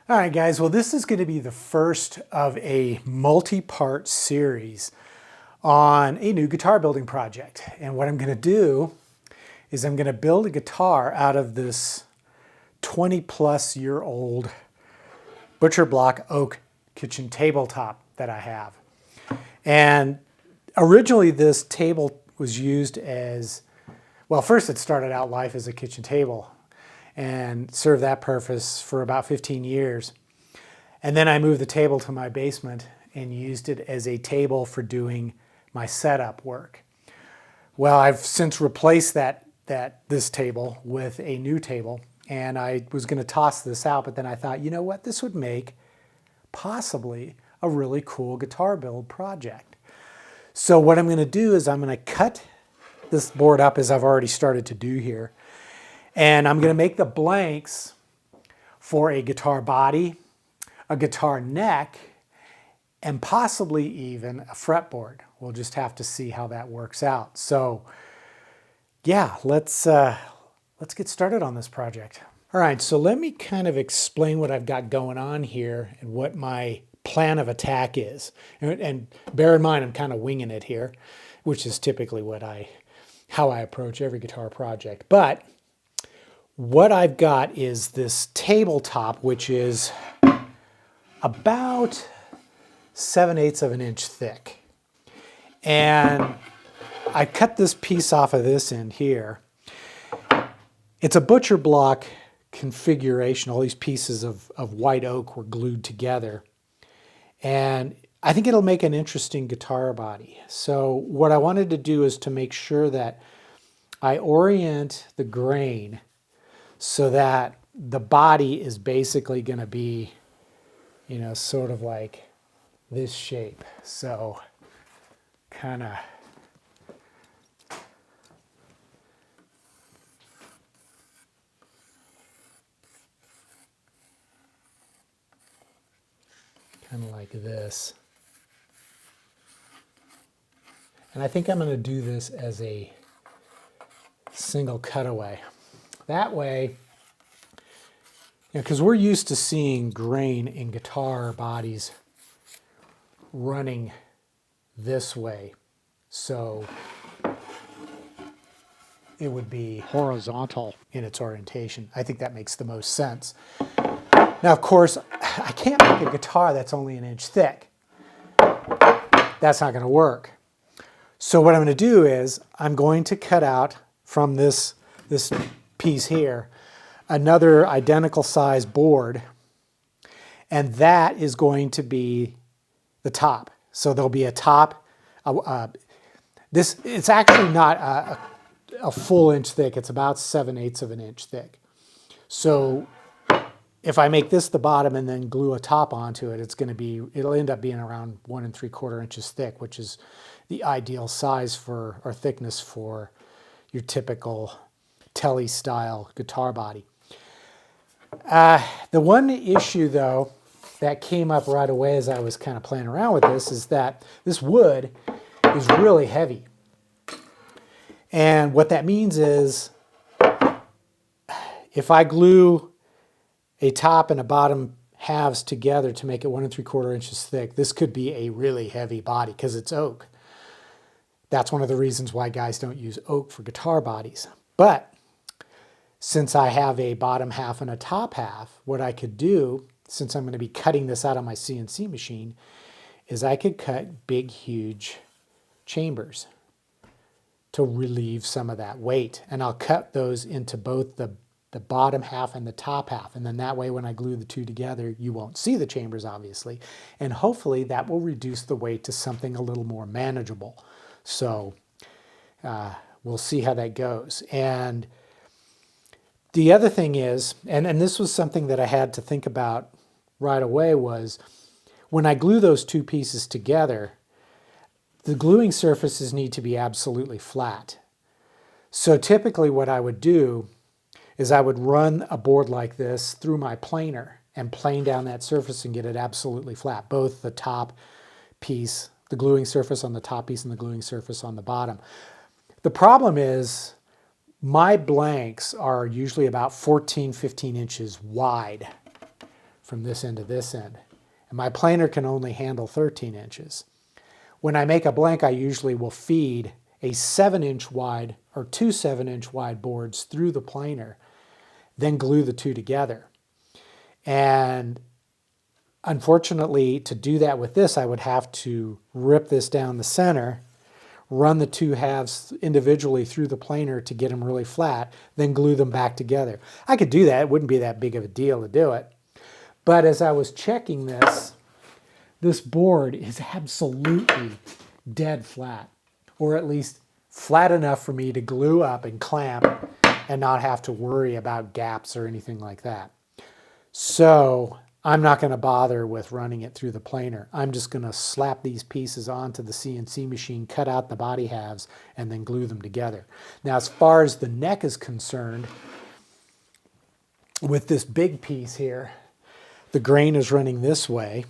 All right, guys, well, this is going to be the first of a multi-part series on a new guitar building project. And what I'm going to do is I'm going to build a guitar out of this 20-plus-year-old butcher block oak kitchen tabletop that I have. And originally this table was used as, well, first it started out life as a kitchen table and served that purpose for about 15 years. And then I moved the table to my basement and used it as a table for doing my setup work. Well, I've since replaced this table with a new table, and I was going to toss this out, but then I thought, you know what, this would make possibly a really cool guitar build project. So what I'm going to do is I'm going to cut this board up as I've already started to do here. And I'm going to make the blanks for a guitar body, a guitar neck, and possibly even a fretboard. We'll just have to see how that works out. So yeah, let's get started on this project. All right, so let me kind of explain what I've got going on here and what my plan of attack is. And bear in mind, I'm kind of winging it here, which is typically how I approach every guitar project. But what I've got is this tabletop, which is about 7/8 of an inch thick. And I cut this piece off of this end here. It's a butcher block configuration. All these pieces of white oak were glued together. And I think it'll make an interesting guitar body. So what I wanted to do is to make sure that I orient the grain so that the body is basically going to be, you know, sort of like this shape. So kind of like this. And I think I'm going to do this as a single cutaway. That way, because we're used to seeing grain in guitar bodies running this way. So it would be horizontal in its orientation. I think that makes the most sense. Now, of course, I can't make a guitar that's only an inch thick. That's not going to work. So what I'm going to do is I'm going to cut out from this piece here another identical size board, and that is going to be the top. So there'll be a top. It's actually not a full inch thick. It's about 7/8 of an inch thick. So if I make this the bottom and then glue a top onto it, it'll end up being around 1 3/4 inches thick, which is the ideal size for, or thickness for, your typical Telly style guitar body. The one issue though that came up right away as I was kind of playing around with this is that this wood is really heavy. And what that means is if I glue a top and a bottom halves together to make it 1 3/4 inches thick, this could be a really heavy body because it's oak. That's one of the reasons why guys don't use oak for guitar bodies. But since I have a bottom half and a top half, what I could do, since I'm going to be cutting this out on my CNC machine, is I could cut big, huge chambers to relieve some of that weight. And I'll cut those into both the bottom half and the top half. And then that way, when I glue the two together, you won't see the chambers, obviously. And hopefully that will reduce the weight to something a little more manageable. So we'll see how that goes. And the other thing is, and this was something that I had to think about right away, was when I glue those two pieces together, the gluing surfaces need to be absolutely flat. So typically what I would do is I would run a board like this through my planer and plane down that surface and get it absolutely flat, both the top piece, the gluing surface on the top piece, and the gluing surface on the bottom. The problem is my blanks are usually about 14, 15 inches wide from this end to this end. And my planer can only handle 13 inches. When I make a blank, I usually will feed a 7-inch wide or two 7-inch wide boards through the planer, then glue the two together. And unfortunately, to do that with this, I would have to rip this down the center, run the two halves individually through the planer to get them really flat, then glue them back together. I could do that. It wouldn't be that big of a deal to do it. But as I was checking this board is absolutely dead flat, or at least flat enough for me to glue up and clamp and not have to worry about gaps or anything like that. So I'm not going to bother with running it through the planer. I'm just going to slap these pieces onto the CNC machine, cut out the body halves, and then glue them together. Now, as far as the neck is concerned, with this big piece here, the grain is running this way.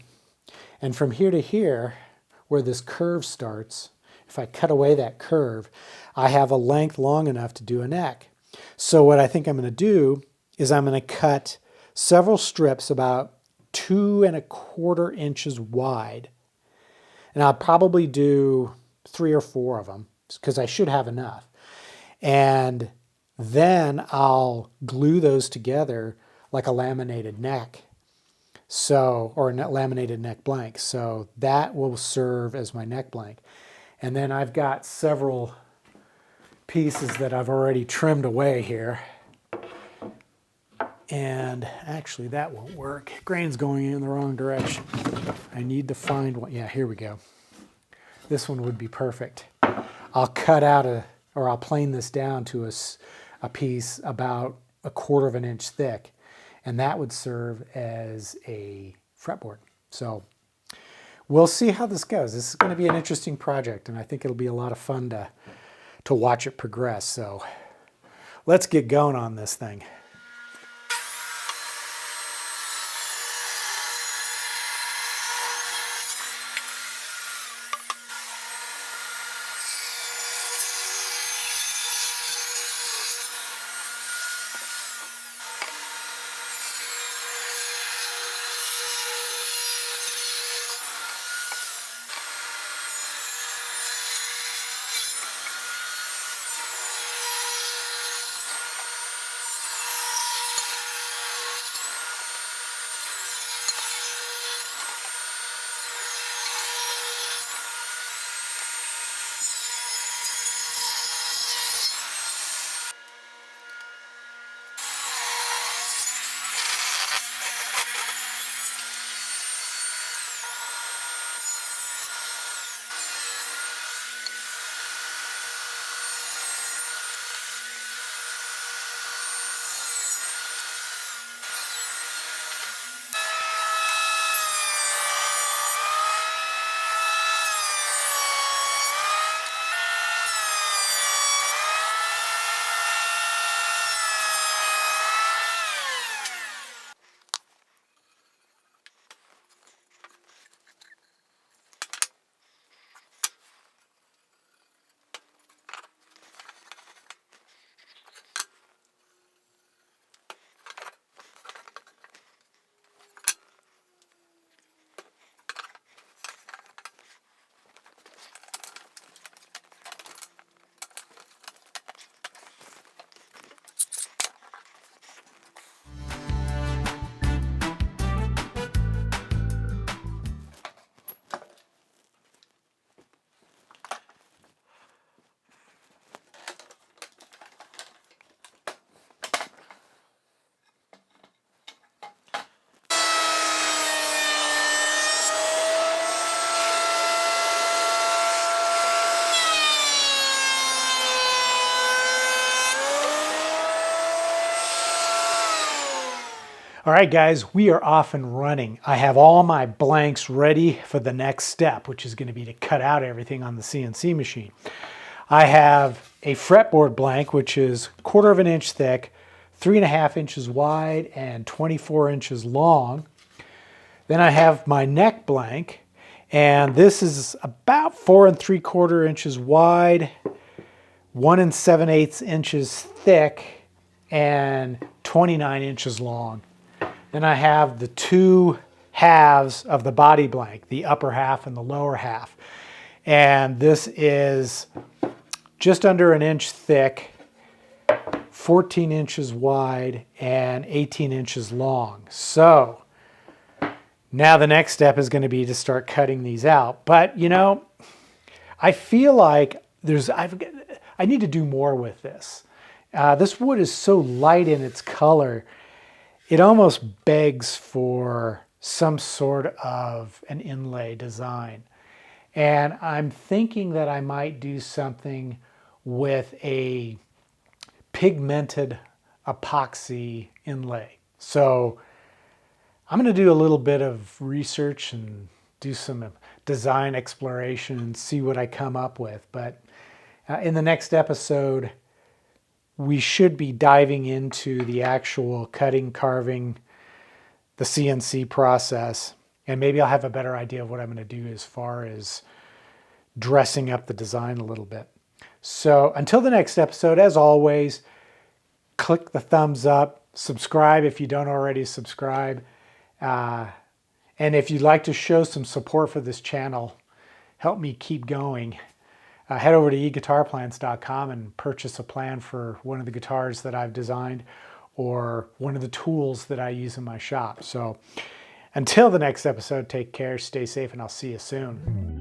And from here to here, where this curve starts, if I cut away that curve, I have a length long enough to do a neck. So what I think I'm going to do is I'm going to cut several strips about 2¼ inches wide. And I'll probably do 3 or 4 of them because I should have enough. And then I'll glue those together like a laminated neck. So, or a laminated neck blank. So that will serve as my neck blank. And then I've got several pieces that I've already trimmed away here. And actually that won't work. Grain's going in the wrong direction. I need to find one. Yeah, here we go. This one would be perfect. I'll cut out or I'll plane this down to a piece about 1/4 inch thick. And that would serve as a fretboard. So we'll see how this goes. This is going to be an interesting project, and I think it'll be a lot of fun to watch it progress. So let's get going on this thing. All right, guys, we are off and running. I have all my blanks ready for the next step, which is going to be to cut out everything on the CNC machine. I have a fretboard blank, which is 1/4 inch thick, 3½ inches wide, and 24 inches long. Then I have my neck blank, and this is about 4 3/4 inches wide, 1 7/8 inches thick, and 29 inches long. Then I have the two halves of the body blank, the upper half and the lower half. And this is just under an inch thick, 14 inches wide, and 18 inches long. So now the next step is going to be to start cutting these out. But you know, I feel like I need to do more with this. This wood is so light in its color, it almost begs for some sort of an inlay design. And I'm thinking that I might do something with a pigmented epoxy inlay. So I'm going to do a little bit of research and do some design exploration and see what I come up with. But in the next episode, we should be diving into the actual cutting, carving, the CNC process, and maybe I'll have a better idea of what I'm going to do as far as dressing up the design a little bit. So until the next episode, as always, click the thumbs up, subscribe if you don't already subscribe, and if you'd like to show some support for this channel, help me keep going, head over to eguitarplans.com and purchase a plan for one of the guitars that I've designed or one of the tools that I use in my shop. So until the next episode, take care, stay safe, and I'll see you soon.